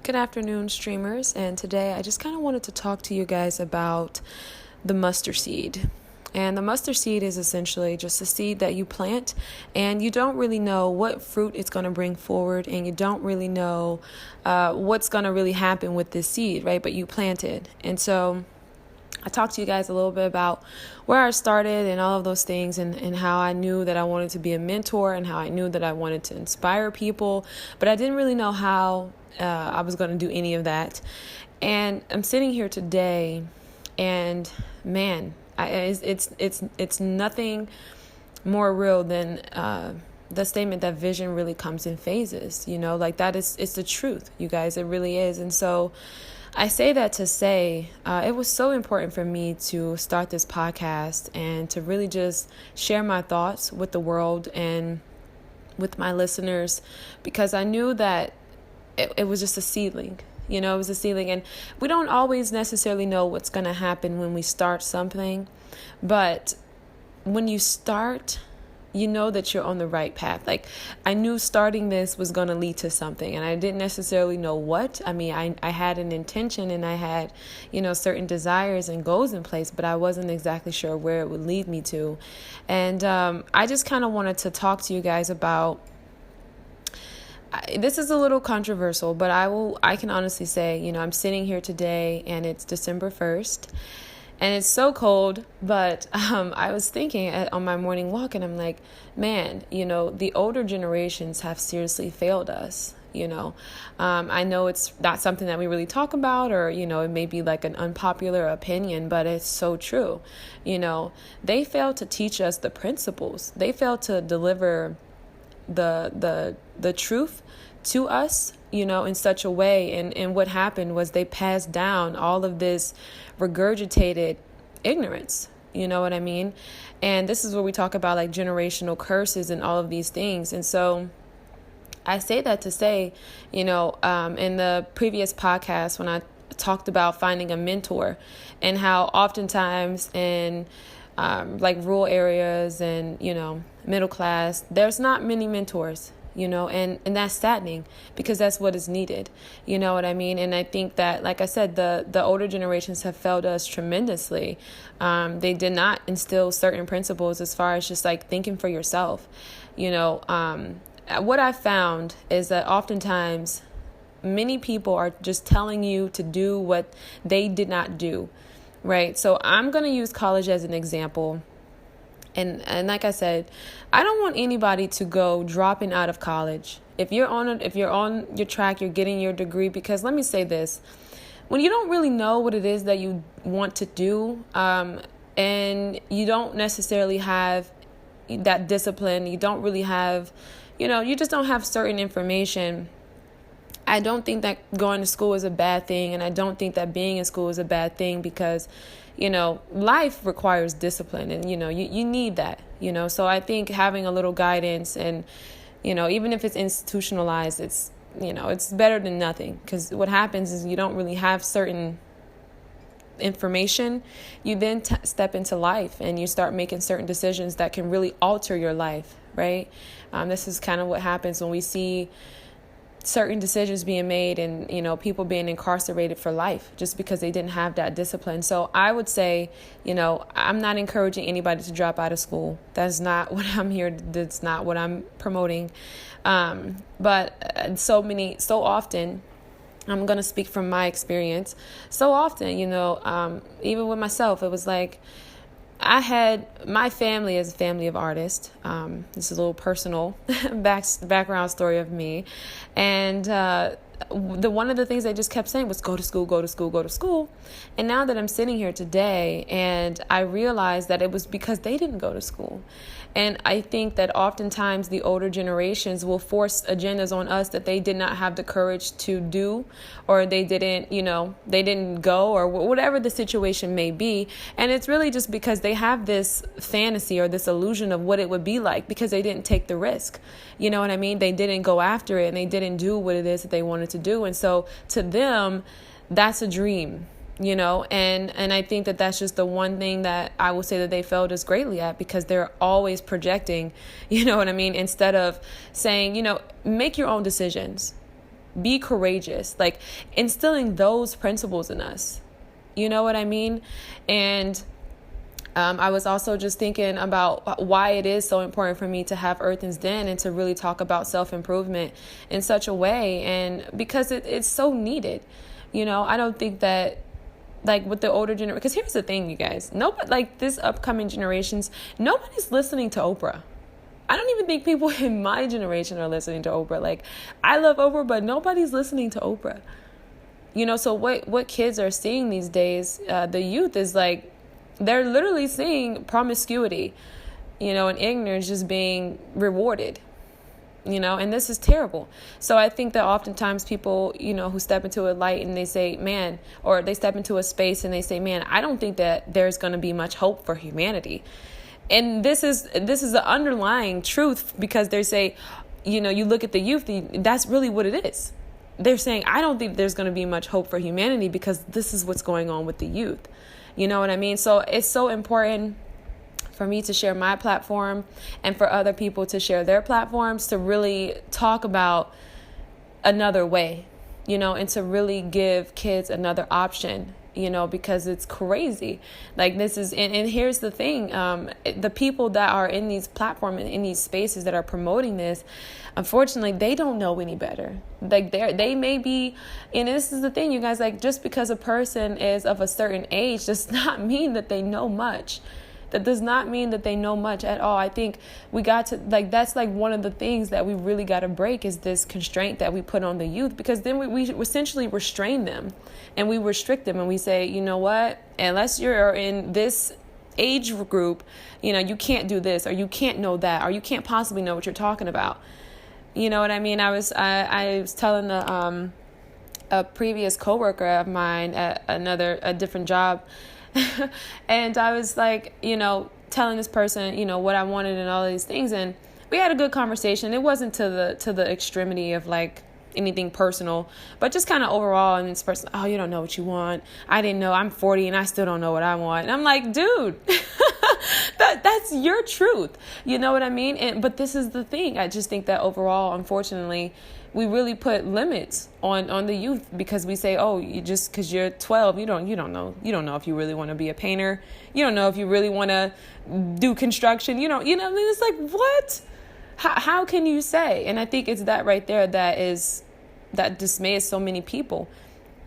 Good afternoon, streamers, and today I just kind of wanted to talk to you guys about the mustard seed. And the mustard seed is essentially just a seed that you plant, and you don't really know what fruit it's going to bring forward, and you don't really know what's going to really happen with this seed, right? But you plant it. And so I talked to you guys a little bit about where I started and all of those things, and how I knew that I wanted to be a mentor and how I knew that I wanted to inspire people, but I didn't really know how I was going to do any of that. And I'm sitting here today, and man, it's nothing more real than the statement that vision really comes in phases. Like it's the truth, you guys. It really is. And so I say that to say it was so important for me to start this podcast and to really just share my thoughts with the world and with my listeners, because I knew that it was just a seedling. It was a seedling, and we don't always necessarily know what's going to happen when we start something, but when you start, you know that you're on the right path. Like, I knew starting this was going to lead to something, and I didn't necessarily know what. I mean, I had an intention, and I had, certain desires and goals in place, but I wasn't exactly sure where it would lead me to. And I just kind of wanted to talk to you guys about, this is a little controversial, but I can honestly say, I'm sitting here today and it's December 1st and it's so cold, but I was thinking on my morning walk, and I'm like, man, the older generations have seriously failed us. I know it's not something that we really talk about, or, it may be like an unpopular opinion, but it's so true. They failed to teach us the principles. They failed to deliver the truth to us, in such a way. And what happened was they passed down all of this regurgitated ignorance. You know what I mean? And this is where we talk about like generational curses and all of these things. And so I say that to say, in the previous podcast, when I talked about finding a mentor and how oftentimes in like rural areas and, middle class, there's not many mentors, and that's saddening, because that's what is needed. You know what I mean? And I think that, like I said, the older generations have failed us tremendously. They did not instill certain principles as far as just like thinking for yourself. What I found is that oftentimes many people are just telling you to do what they did not do. Right. So I'm going to use college as an example. And like I said, I don't want anybody to go dropping out of college. If you're on your track, you're getting your degree, because let me say this, when you don't really know what it is that you want to do, and you don't necessarily have that discipline, you don't really have, you just don't have certain information. I don't think that going to school is a bad thing, and I don't think that being in school is a bad thing, because, life requires discipline, and, you need that, So I think having a little guidance and, even if it's institutionalized, it's, it's better than nothing, because what happens is you don't really have certain information. You then step into life and you start making certain decisions that can really alter your life, right? This is kind of what happens when we see certain decisions being made and, people being incarcerated for life just because they didn't have that discipline. So I would say, I'm not encouraging anybody to drop out of school. That's not what I'm here. That's not what I'm promoting. But so often, I'm going to speak from my experience. So often, even with myself, it was like, I had my family as a family of artists. This is a little personal background story of me. And one of the things they just kept saying was go to school, go to school, go to school. And now that I'm sitting here today, and I realized that it was because they didn't go to school. And I think that oftentimes the older generations will force agendas on us that they did not have the courage to do, or they didn't go, or whatever the situation may be. And it's really just because they have this fantasy or this illusion of what it would be like, because they didn't take the risk. You know what I mean? They didn't go after it, and they didn't do what it is that they wanted to do. And so to them, that's a dream. And I think that that's just the one thing that I will say that they failed us greatly at, because they're always projecting, instead of saying, make your own decisions. be courageous, like instilling those principles in us. You know what I mean? And I was also just thinking about why it is so important for me to have Earthen's Den and to really talk about self-improvement in such a way. And because it's so needed. I don't think that, like, with the older generation, because here's the thing, you guys, nobody, like this upcoming generations, nobody's listening to Oprah. I don't even think people in my generation are listening to Oprah. Like, I love Oprah, but nobody's listening to Oprah. So what kids are seeing these days, the youth is like, they're literally seeing promiscuity, and ignorance just being rewarded, and this is terrible. So I think that oftentimes people, who step into a light and they say, man, or they step into a space and they say, man, I don't think that there's going to be much hope for humanity. And this is the underlying truth, because they say, you look at the youth, that's really what it is. They're saying, I don't think there's going to be much hope for humanity because this is what's going on with the youth. You know what I mean? So it's so important for me to share my platform and for other people to share their platforms, to really talk about another way, and to really give kids another option, because it's crazy. Like, this is, and here's the thing, the people that are in these platforms and in these spaces that are promoting this, unfortunately, they don't know any better. Like, they may be, and this is the thing, you guys, like, just because a person is of a certain age does not mean that they know much. That does not mean that they know much at all. I think we got to, like, that's like one of the things that we really got to break, is this constraint that we put on the youth, because then we essentially restrain them and we restrict them, and we say, you know what, unless you're in this age group, you can't do this, or you can't know that, or you can't possibly know what you're talking about. You know what I mean? I was telling a previous coworker of mine at a different job, and I was like, telling this person, what I wanted and all these things, and we had a good conversation. It wasn't to the extremity of like anything personal, but just kind of overall. And this person, oh, you don't know what you want. I didn't know. I'm 40 and I still don't know what I want. And I'm like, dude, that's your truth. You know what I mean? But this is the thing. I just think that overall, unfortunately, we really put limits on the youth, because we say, oh, you just because you're 12, you don't know if you really want to be a painter. You don't know if you really want to do construction. It's like, what? How can you say? And I think it's that right there that dismays so many people.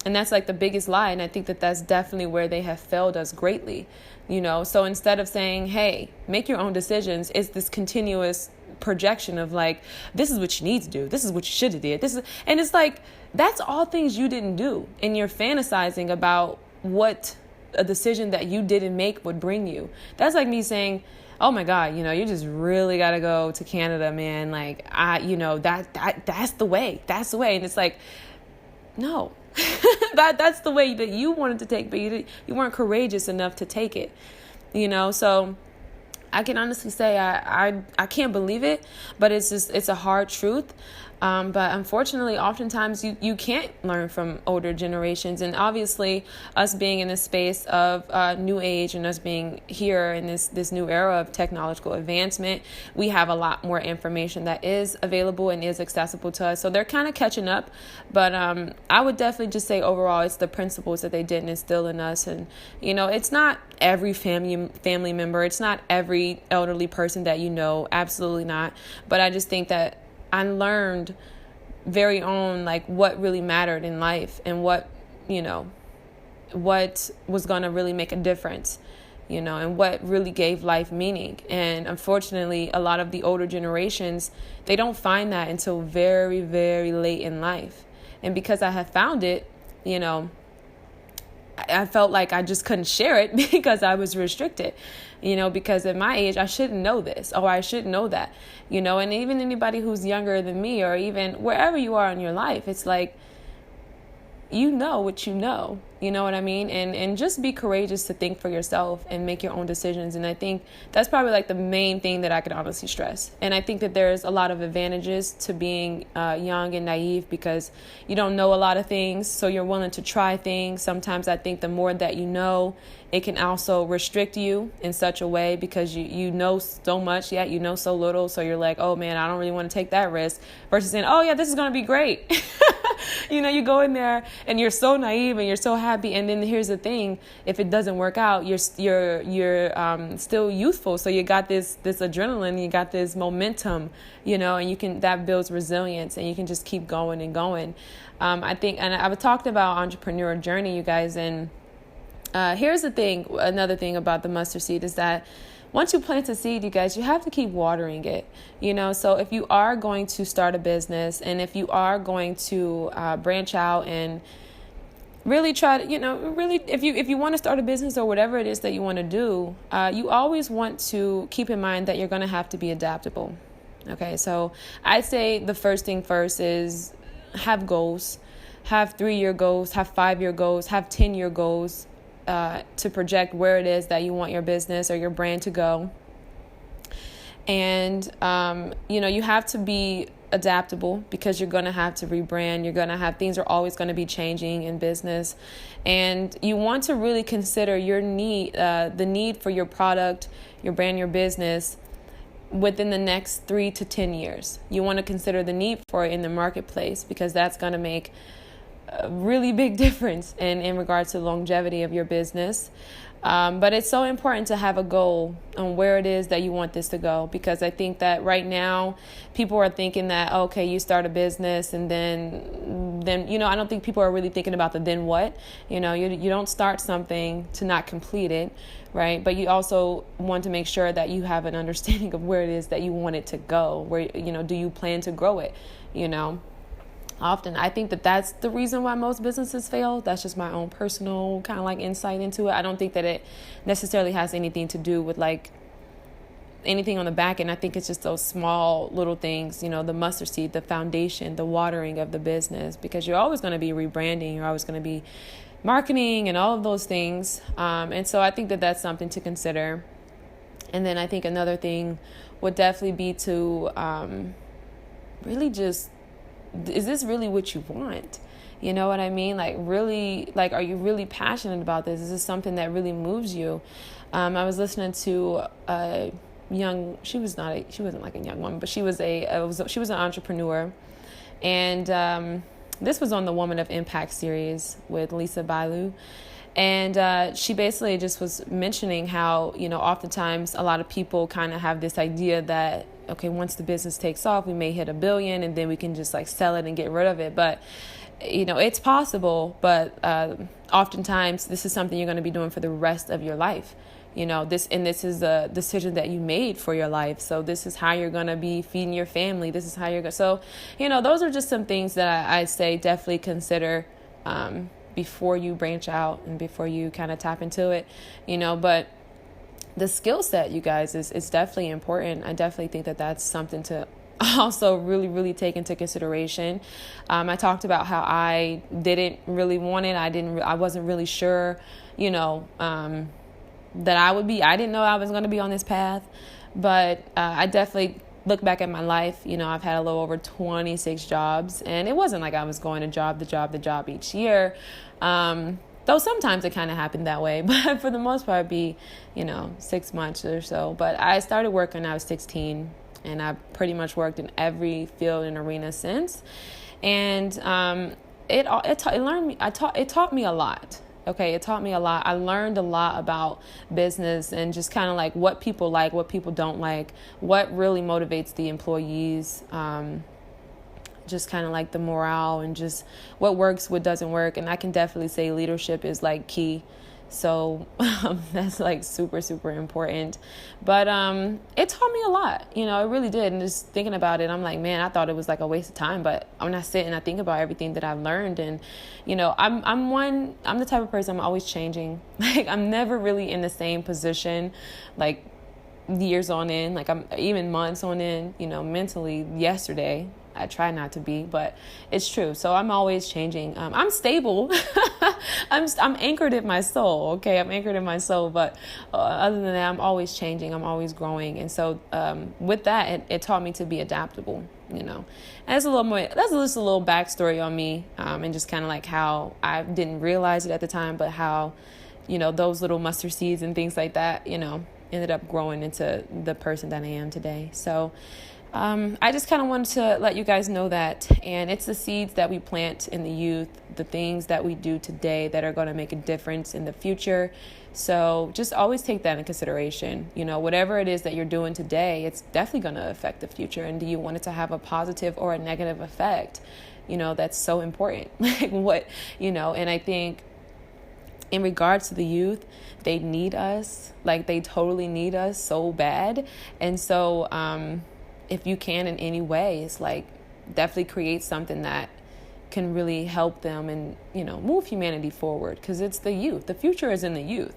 And that's like the biggest lie. And I think that that's definitely where they have failed us greatly. So instead of saying, hey, make your own decisions, it's this continuous projection of like, this is what you need to do, this is what you should have did, and it's like, that's all things you didn't do, and you're fantasizing about what a decision that you didn't make would bring you. That's like me saying, oh my God, you just really got to go to Canada, man. Like, that's the way. And it's like, no, that's the way that you wanted to take, but you weren't courageous enough to take it, so I can honestly say I can't believe it, but it's a hard truth. But unfortunately, oftentimes you can't learn from older generations. And obviously, us being in this space of new age and us being here in this new era of technological advancement, we have a lot more information that is available and is accessible to us. So they're kind of catching up. But I would definitely just say overall, it's the principles that they didn't instill in us. And, it's not every family member. It's not every elderly person that absolutely not. But I just think that I learned very own, like, what really mattered in life and what was going to really make a difference, and what really gave life meaning. And unfortunately, a lot of the older generations, they don't find that until very, very late in life. And because I have found it, I felt like I just couldn't share it because I was restricted, because at my age, I shouldn't know this, or I shouldn't know that, and even anybody who's younger than me, or even wherever you are in your life, it's like, you know what you know. You know what I mean? And just be courageous to think for yourself and make your own decisions. And I think that's probably like the main thing that I could honestly stress. And I think that there's a lot of advantages to being young and naive, because you don't know a lot of things, so you're willing to try things. Sometimes I think the more that you know, it can also restrict you in such a way, because you know so much, yet you know so little. So you're like, oh man, I don't really want to take that risk, versus saying, oh yeah, this is going to be great. You go in there and you're so naive and you're so happy. And then here's the thing: if it doesn't work out, you're still youthful. So you got this adrenaline, you got this momentum, and that builds resilience, and you can just keep going and going. I think, and I've talked about entrepreneur journey, you guys, and here's the thing. Another thing about the mustard seed is that once you plant a seed, you guys, you have to keep watering it, So if you are going to start a business, and if you are going to branch out and really try to, really, if you want to start a business or whatever it is that you want to do, you always want to keep in mind that you're going to have to be adaptable. Okay, so I'd say the first thing first is have goals, have 3-year goals, have 5-year goals, have 10-year goals. To project where it is that you want your business or your brand to go. And, you have to be adaptable, because you're going to have to rebrand. You're going to have, things are always going to be changing in business. And you want to really consider your need, the need for your product, your brand, your business within the next 3 to 10 years. You want to consider the need for it in the marketplace, because that's going to make a really big difference in regards to the longevity of your business. But it's so important to have a goal on where it is that you want this to go, because I think that right now people are thinking that, okay, you start a business and then I don't think people are really thinking about the then what. You don't start something to not complete it, right? But you also want to make sure that you have an understanding of where it is that you want it to go. Where, do you plan to grow it, Often, I think that that's the reason why most businesses fail. That's just my own personal kind of like insight into it. I don't think that it necessarily has anything to do with like anything on the back end. I think it's just those small little things, the mustard seed, the foundation, the watering of the business, because you're always going to be rebranding. You're always going to be marketing and all of those things. And so I think that that's something to consider. And then I think another thing would definitely be to really just, is this really what you want? You know what I mean? Like, really, like, are you really passionate about this? Is this something that really moves you? I was listening to a young, she wasn't like a young woman, but she was an entrepreneur. And this was on the Woman of Impact series with Lisa Bailu. And she basically just was mentioning how, oftentimes a lot of people kind of have this idea that, okay, once the business takes off, we may hit $1 billion and then we can just like sell it and get rid of it. But, it's possible. But oftentimes this is something you're going to be doing for the rest of your life. This is a decision that you made for your life. So this is how you're going to be feeding your family. This is how you're going to. So, those are just some things that I say definitely consider before you branch out and before you kind of tap into it, but the skill set, you guys, is definitely important. I definitely think that that's something to also really, really take into consideration. I talked about how I didn't really want it. I wasn't really sure, that I didn't know I was going to be on this path, but I definitely look back at my life. I've had a little over 26 jobs, and it wasn't like I was going to job to job each year. Though sometimes it kind of happened that way, but for the most part, it'd be, 6 months or so. But I started working when I was 16, and I pretty much worked in every field and arena since. And it taught me a lot. Okay, it taught me a lot. I learned a lot about business and just kind of like what people like, what people don't like, what really motivates the employees. Just kind of like the morale and just what works, what doesn't work. And I can definitely say leadership is like key. So that's like super, super important. But it taught me a lot, it really did. And just thinking about it, I'm like, man, I thought it was like a waste of time. But when I sit and I think about everything that I've learned, and, I'm the type of person, I'm always changing. Like, I'm never really in the same position, like years on end. Like, I'm even months on end, mentally. Yesterday, I try not to be, but it's true. So I'm always changing. I'm stable. I'm anchored in my soul. Okay, I'm anchored in my soul. But other than that, I'm always changing. I'm always growing. And so with that, it taught me to be adaptable. And that's a little more. That's just a little backstory on me, and just kind of like how I didn't realize it at the time, but how, those little mustard seeds and things like that, ended up growing into the person that I am today. So I just kind of wanted to let you guys know that. And it's the seeds that we plant in the youth, the things that we do today that are going to make a difference in the future. So just always take that in consideration. Whatever it is that you're doing today, it's definitely going to affect the future. And do you want it to have a positive or a negative effect? That's so important. And I think in regards to the youth, they need us. They totally need us so bad. And so if you can in any way, it's definitely create something that can really help them and, move humanity forward, because it's the youth. The future is in the youth,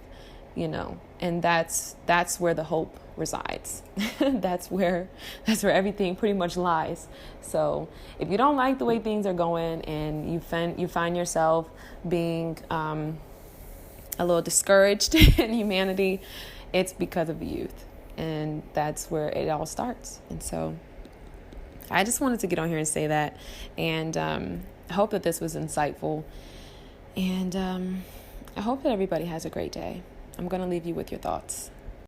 and that's where the hope resides. that's where everything pretty much lies. So if you don't like the way things are going and you find yourself being a little discouraged in humanity, it's because of the youth. And that's where it all starts. And so I just wanted to get on here and say that. And I hope that this was insightful. And I hope that everybody has a great day. I'm going to leave you with your thoughts.